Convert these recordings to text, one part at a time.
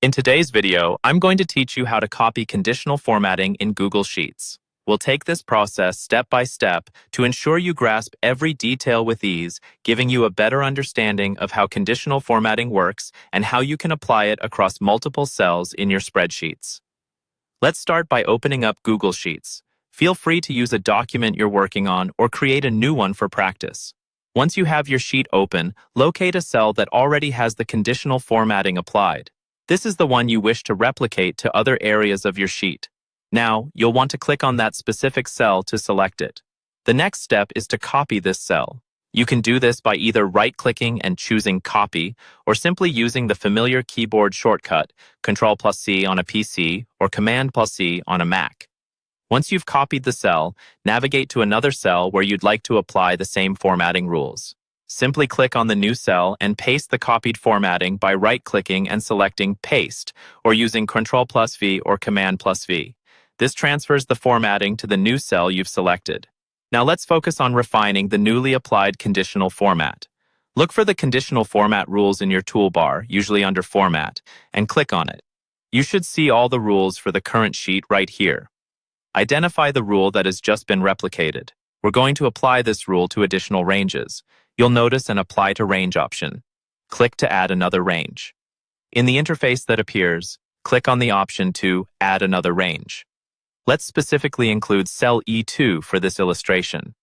In today's video, I'm going to teach you how to copy conditional formatting in Google Sheets. We'll take this process step by step to ensure you grasp every detail with ease, giving you a better understanding of how conditional formatting works and how you can apply it across multiple cells in your spreadsheets. Let's start by opening up Google Sheets. Feel free to use a document you're working on or create a new one for practice. Once you have your sheet open, locate a cell that already has the conditional formatting applied. This is the one you wish to replicate to other areas of your sheet. Now, you'll want to click on that specific cell to select it. The next step is to copy this cell. You can do this by either right-clicking and choosing Copy, or simply using the familiar keyboard shortcut, Ctrl+C on a PC or Command+C on a Mac. Once you've copied the cell, navigate to another cell where you'd like to apply the same formatting rules. Simply click on the new cell and paste the copied formatting by right-clicking and selecting Paste, or using Ctrl+V or Command+V. This transfers the formatting to the new cell you've selected. Now let's focus on refining the newly applied conditional format. Look for the conditional format rules in your toolbar, usually under Format, and click on it. You should see all the rules for the current sheet right here. Identify the rule that has just been replicated. We're going to apply this rule to additional ranges. You'll notice an Apply to Range option. Click to add another range. In the interface that appears, click on the option to Add another range. Let's specifically include cell E2 for this illustration.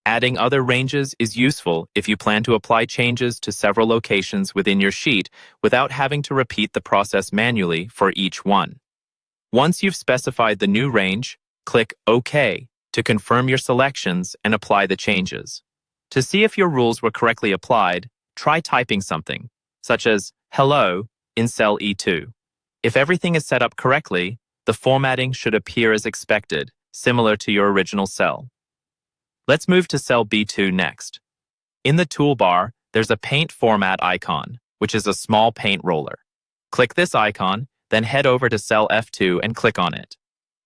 Adding other ranges is useful if you plan to apply changes to several locations within your sheet without having to repeat the process manually for each one. Once you've specified the new range, click OK to confirm your selections and apply the changes. To see if your rules were correctly applied, try typing something, such as hello, in cell E2. If everything is set up correctly, the formatting should appear as expected, similar to your original cell. Let's move to cell B2 next. In the toolbar, there's a Paint Format icon, which is a small paint roller. Click this icon, then head over to cell F2 and click on it.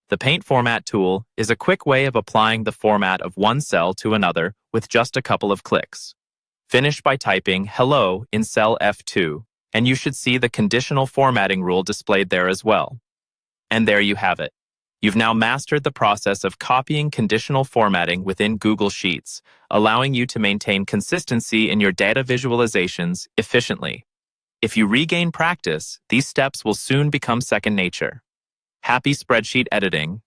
The Paint Format tool is a quick way of applying the format of one cell to another with just a couple of clicks. Finish by typing hello in cell F2, and you should see the conditional formatting rule displayed there as well. And there you have it. You've now mastered the process of copying conditional formatting within Google Sheets, allowing you to maintain consistency in your data visualizations efficiently. If you regain practice, these steps will soon become second nature. Happy spreadsheet editing!